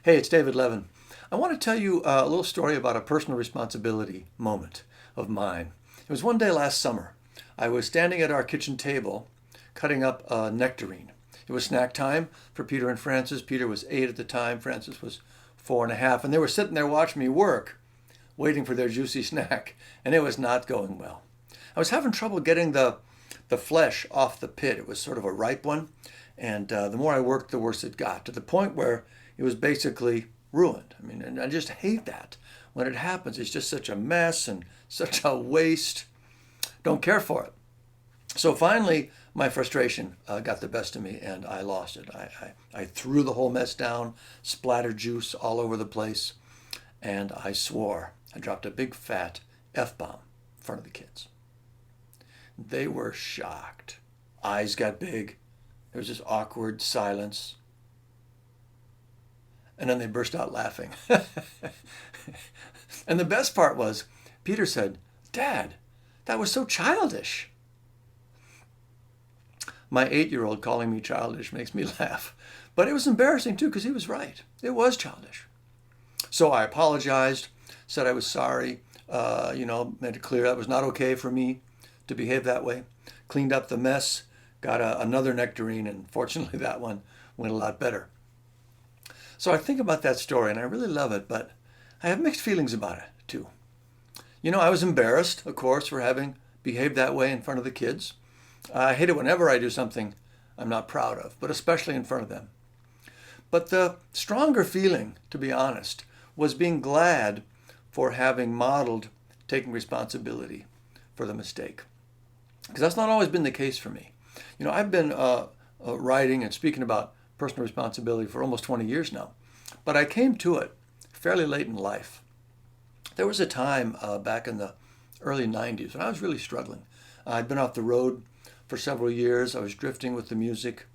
Hey, it's David Levin. I want to tell you a little story about a personal responsibility moment of mine. It was one day last summer. I was standing at our kitchen table cutting up a nectarine. It was snack time for Peter and Francis. Peter was 8 at the time, Francis was 4.5, and they were sitting there watching me work, waiting for their juicy snack, and it was not going well. I was having trouble getting the flesh off the pit. It was sort of a ripe one, and the more I worked, the worse it got, to the point where it was basically ruined. I mean, and I just hate that when it happens. It's just such a mess and such a waste. Don't care for it. So finally, my frustration got the best of me, and I lost it. I threw the whole mess down, splattered juice all over the place, and I swore. I dropped a big fat F-bomb in front of the kids. They were shocked. Eyes got big. There was this awkward silence. And then they burst out laughing. And the best part was, Peter said, "Dad, that was so childish." My 8-year-old calling me childish makes me laugh. But it was embarrassing too, because he was right. It was childish. So I apologized, said I was sorry, made it clear that was not okay for me to behave that way. Cleaned up the mess, got another nectarine, and fortunately that one went a lot better. So I think about that story, and I really love it, but I have mixed feelings about it too. I was embarrassed, of course, for having behaved that way in front of the kids. I hate it whenever I do something I'm not proud of, but especially in front of them. But the stronger feeling, to be honest, was being glad for having modeled taking responsibility for the mistake. Because that's not always been the case for me. I've been writing and speaking about personal responsibility for almost 20 years now, but I came to it fairly late in life. There was a time back in the early 90s when I was really struggling. I'd been off the road for several years. I was drifting with the music,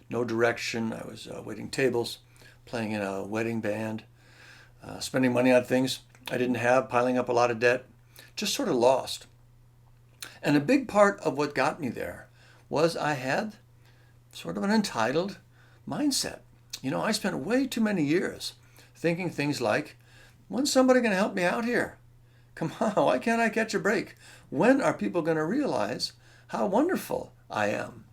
no direction. I was waiting tables, playing in a wedding band, spending money on things I didn't have, piling up a lot of debt, just sort of lost. And a big part of what got me there was I had sort of an entitled mindset. I spent way too many years thinking things like, when's somebody going to help me out here? Come on, why can't I catch a break? When are people going to realize how wonderful I am?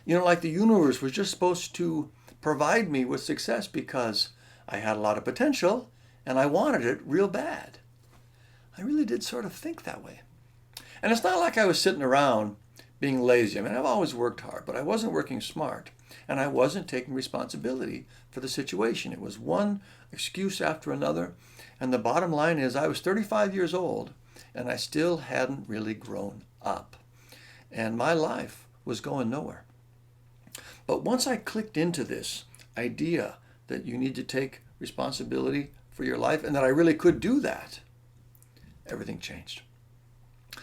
Like the universe was just supposed to provide me with success because I had a lot of potential and I wanted it real bad. I really did sort of think that way. And it's not like I was sitting around being lazy. I mean, I've always worked hard, but I wasn't working smart, and I wasn't taking responsibility for the situation. It was one excuse after another, and the bottom line is I was 35 years old, and I still hadn't really grown up, and my life was going nowhere. But once I clicked into this idea that you need to take responsibility for your life, and that I really could do that, everything changed.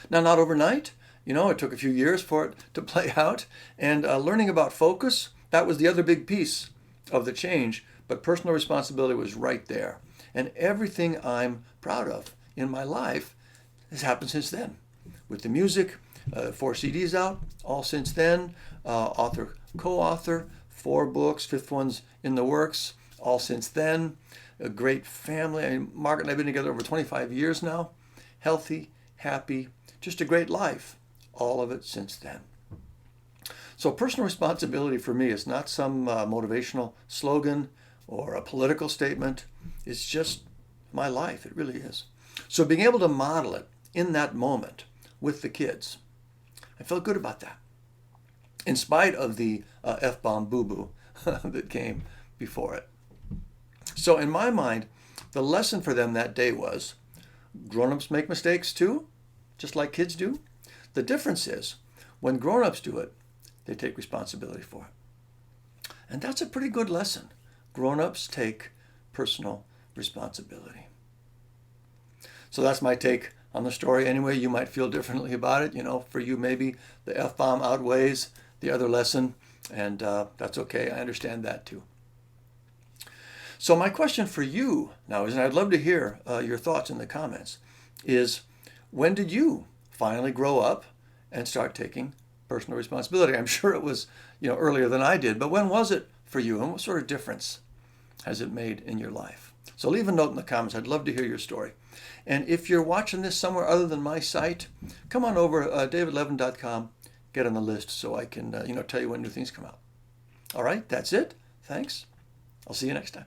Now, not overnight. It took a few years for it to play out. And learning about focus, that was the other big piece of the change. But personal responsibility was right there. And everything I'm proud of in my life has happened since then. With the music, 4 CDs out, all since then. Author, co-author, 4 books, 5th one's in the works, all since then. A great family. Margaret and I have been together over 25 years now. Healthy, happy, just a great life. All of it since then. So personal responsibility for me is not some motivational slogan or a political statement. It's just my life. It really is. So being able to model it in that moment with the kids, I felt good about that. In spite of the F-bomb boo-boo that came before it. So in my mind, the lesson for them that day was, grown-ups make mistakes too, just like kids do. The difference is, when grown-ups do it, they take responsibility for it. And that's a pretty good lesson. Grown-ups take personal responsibility. So that's my take on the story. Anyway, you might feel differently about it. For you, maybe the F-bomb outweighs the other lesson, and that's okay. I understand that too. So my question for you now is, and I'd love to hear your thoughts in the comments, is when did you finally grow up and start taking personal responsibility? I'm sure it was, earlier than I did, but when was it for you, and what sort of difference has it made in your life? So leave a note in the comments. I'd love to hear your story. And if you're watching this somewhere other than my site, come on over davidlevin.com, get on the list so I can tell you when new things come out. All right, that's it. Thanks. I'll see you next time.